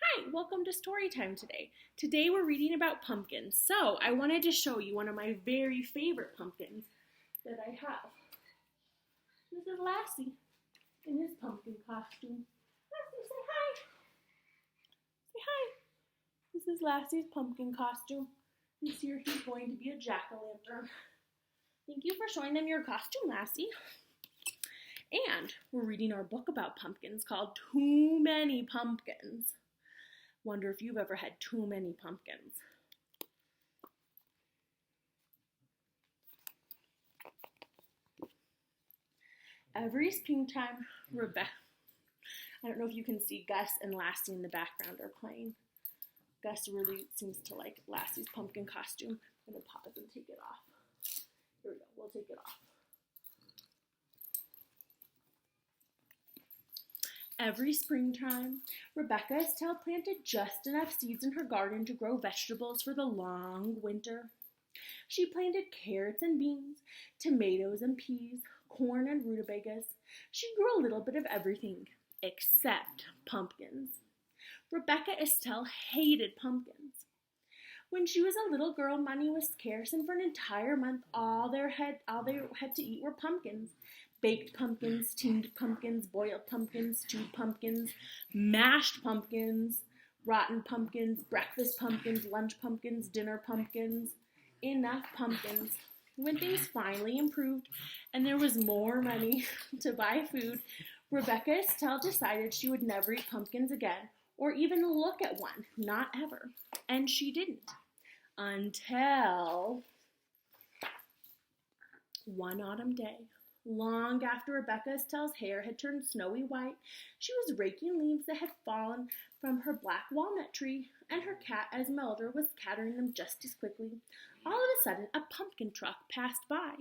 Hi, welcome to Storytime today. Today we're reading about pumpkins. So I wanted to show you one of my very favorite pumpkins that I have. This is Lassie in his pumpkin costume. Lassie, say hi. Say hi. This is Lassie's pumpkin costume. This year he's going to be a jack-o'-lantern. Thank you for showing them your costume, Lassie. And we're reading our book about pumpkins called Too Many Pumpkins. Wonder if you've ever had too many pumpkins. Every springtime, Rebecca. I don't know if you can see Gus and Lassie in the background are playing. Gus really seems to like Lassie's pumpkin costume. I'm going to pause and take it off. Here we go. We'll take it off. Every springtime, Rebecca Estelle planted just enough seeds in her garden to grow vegetables for the long winter. She planted carrots and beans, tomatoes and peas, corn and rutabagas. She grew a little bit of everything, except pumpkins. Rebecca Estelle hated pumpkins. When she was a little girl, money was scarce, and for an entire month, all they had to eat were pumpkins. Baked pumpkins, tinned pumpkins, boiled pumpkins, stewed pumpkins, mashed pumpkins, rotten pumpkins, breakfast pumpkins, lunch pumpkins, dinner pumpkins. Enough pumpkins. When things finally improved and there was more money to buy food, Rebecca Estelle decided she would never eat pumpkins again or even look at one, not ever. And she didn't. Until one autumn day. Long after Rebecca Estelle's hair had turned snowy white, she was raking leaves that had fallen from her black walnut tree, and her cat Esmeralda was scattering them just as quickly. All of a sudden, a pumpkin truck passed by.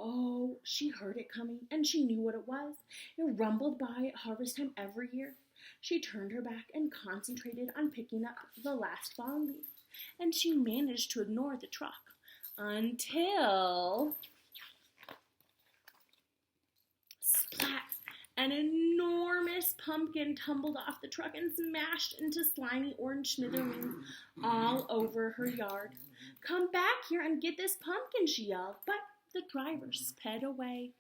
Oh, she heard it coming, and she knew what it was. It rumbled by at harvest time every year. She turned her back and concentrated on picking up the last fallen leaf, and she managed to ignore the truck until... splat! An enormous pumpkin tumbled off the truck and smashed into slimy orange smithereens all over her yard. "Come back here and get this pumpkin," she yelled, but the driver sped away.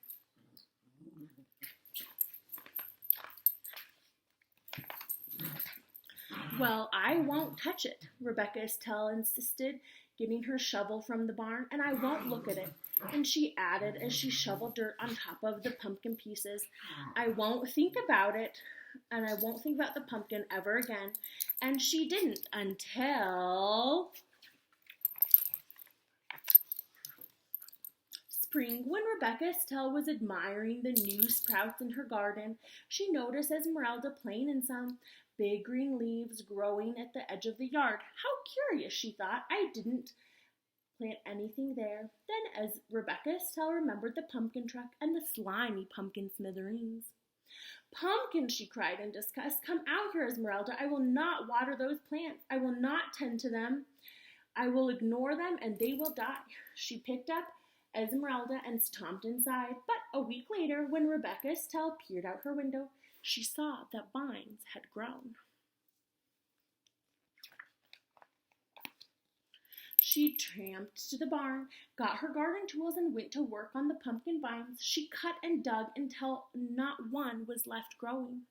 "Well, I won't touch it," Rebecca Estelle insisted, getting her shovel from the barn, "and I won't look at it." And she added as she shoveled dirt on top of the pumpkin pieces, "I won't think about it, and I won't think about the pumpkin ever again." And she didn't until spring. When Rebecca Estelle was admiring the new sprouts in her garden, she noticed Esmeralda playing in some big green leaves growing at the edge of the yard. How curious, she thought. I didn't plant anything there. Then, as Rebecca Estelle remembered the pumpkin truck and the slimy pumpkin smithereens. "Pumpkins," she cried in disgust. "Come out here, Esmeralda. I will not water those plants. I will not tend to them. I will ignore them and they will die." She picked up Esmeralda and stomped inside. But a week later, when Rebecca Estelle peered out her window, she saw that vines had grown. She tramped to the barn, got her garden tools, and went to work on the pumpkin vines. She cut and dug until not one was left growing.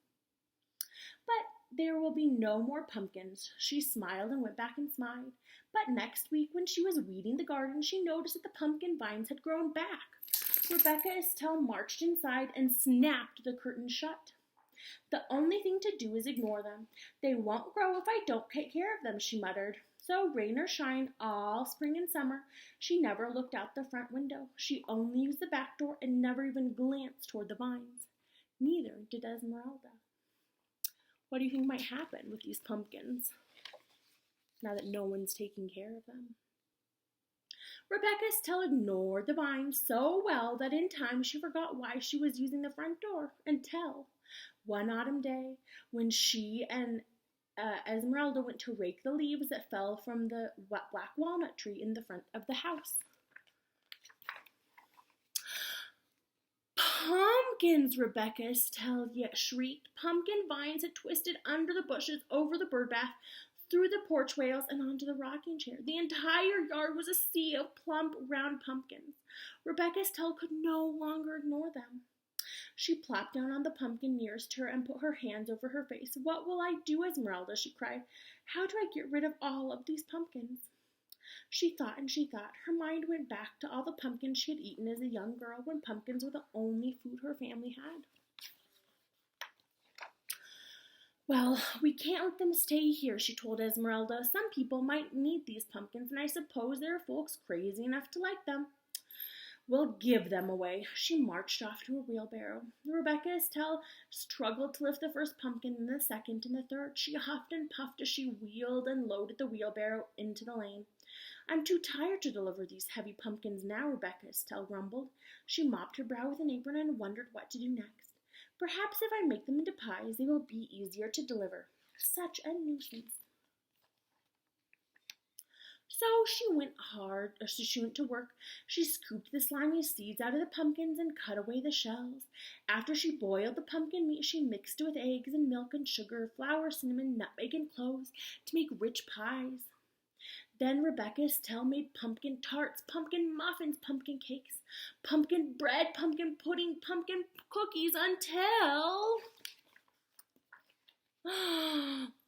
But there will be no more pumpkins. She smiled and went back and smiled. But next week, when she was weeding the garden, she noticed that the pumpkin vines had grown back. Rebecca Estelle marched inside and snapped the curtain shut. "The only thing to do is ignore them. They won't grow if I don't take care of them," she muttered. So, rain or shine, all spring and summer, she never looked out the front window. She only used the back door and never even glanced toward the vines. Neither did Esmeralda. What do you think might happen with these pumpkins now that no one's taking care of them? Rebecca Estelle ignored the vines so well that in time she forgot why she was using the front door until one autumn day when she and Esmeralda went to rake the leaves that fell from the black walnut tree in the front of the house. Pumpkins, Rebecca Estelle yet shrieked. Pumpkin vines had twisted under the bushes, over the bird bath, through the porch rails, and onto the rocking chair. The entire yard was a sea of plump, round pumpkins. Rebecca Estelle could no longer ignore them. She plopped down on the pumpkin nearest her and put her hands over her face. "What will I do, Esmeralda?" she cried. "How do I get rid of all of these pumpkins?" She thought and she thought. Her mind went back to all the pumpkins she had eaten as a young girl, when pumpkins were the only food her family had. "Well, we can't let them stay here," she told Esmeralda. "Some people might need these pumpkins, and I suppose there are folks crazy enough to like them. We'll give them away." She marched off to a wheelbarrow. Rebecca Estelle struggled to lift the first pumpkin, and the second, and the third. She huffed and puffed as she wheeled and loaded the wheelbarrow into the lane. "I'm too tired to deliver these heavy pumpkins now," Rebecca Estelle grumbled. She mopped her brow with an apron and wondered what to do next. "Perhaps if I make them into pies, they will be easier to deliver. Such a nuisance." So she went to work. She scooped the slimy seeds out of the pumpkins and cut away the shells. After she boiled the pumpkin meat, she mixed it with eggs and milk and sugar, flour, cinnamon, nutmeg, and cloves to make rich pies. Then Rebecca Estelle made pumpkin tarts, pumpkin muffins, pumpkin cakes, pumpkin bread, pumpkin pudding, pumpkin cookies, until...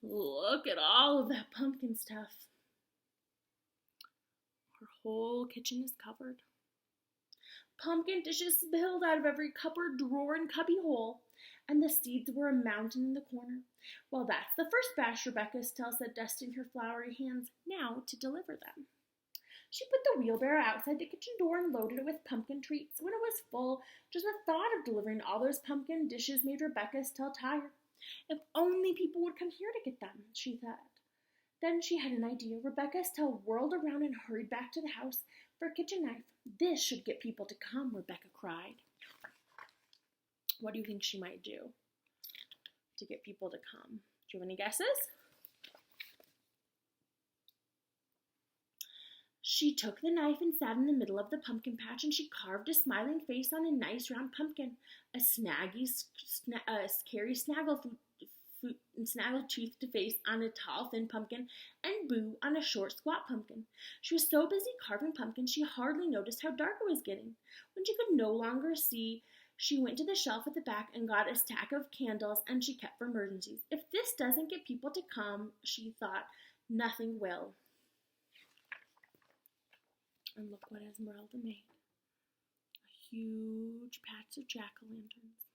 Look at all of that pumpkin stuff. Her whole kitchen is covered. Pumpkin dishes spilled out of every cupboard, drawer, and cubby hole, and the seeds were a mountain in the corner. "Well, that's the first batch," Rebecca Estelle said, dusting her floury hands. "Now to deliver them." She put the wheelbarrow outside the kitchen door and loaded it with pumpkin treats. When it was full, just the thought of delivering all those pumpkin dishes made Rebecca Estelle tired. If only people would come here to get them, she thought. Then she had an idea. Rebecca Estelle whirled around and hurried back to the house for a kitchen knife. "This should get people to come," Rebecca cried. What do you think she might do to get people to come? Do you have any guesses? She took the knife and sat in the middle of the pumpkin patch, and she carved a smiling face on a nice round pumpkin, a scary snaggle-toothed face on a tall, thin pumpkin, and Boo on a short, squat pumpkin. She was so busy carving pumpkins she hardly noticed how dark it was getting. When she could no longer see, she went to the shelf at the back and got a stack of candles, and she kept for emergencies. If this doesn't get people to come, she thought, nothing will. And look what Esmeralda made. A huge patch of jack-o'-lanterns.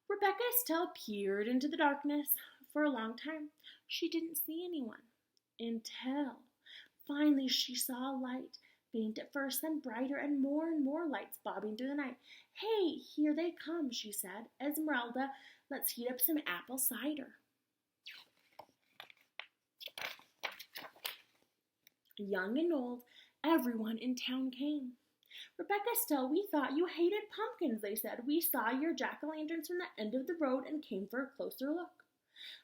Rebecca Estelle peered into the darkness. For a long time, she didn't see anyone. Until, finally, she saw a light. Faint at first, then brighter, and more lights bobbing through the night. "Hey, here they come," she said. "Esmeralda, let's heat up some apple cider." Young and old, everyone in town came. "Rebecca Estelle, we thought you hated pumpkins," they said. "We saw your jack-o'-lanterns from the end of the road and came for a closer look."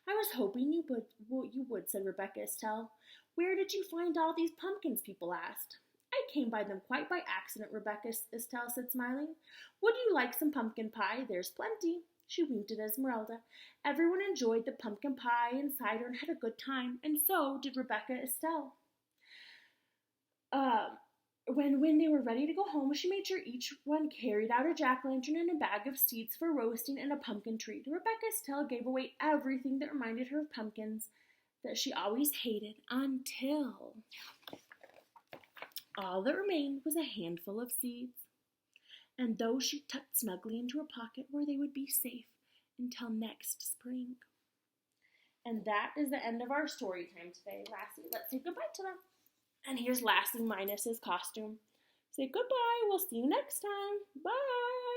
"I was hoping you would," said Rebecca Estelle. "Where did you find all these pumpkins?" people asked. "I came by them quite by accident," Rebecca Estelle said, smiling. "Would you like some pumpkin pie? There's plenty." She winked at Esmeralda. Everyone enjoyed the pumpkin pie and cider and had a good time, and so did Rebecca Estelle. When they were ready to go home, she made sure each one carried out a jack-o'-lantern and a bag of seeds for roasting and a pumpkin treat. Rebecca Estelle gave away everything that reminded her of pumpkins that she always hated, until all that remained was a handful of seeds, and those she tucked snugly into her pocket where they would be safe until next spring. And that is the end of our story time today. Lassie, let's say goodbye to them. And here's Lassie minus his costume. Say goodbye. We'll see you next time. Bye.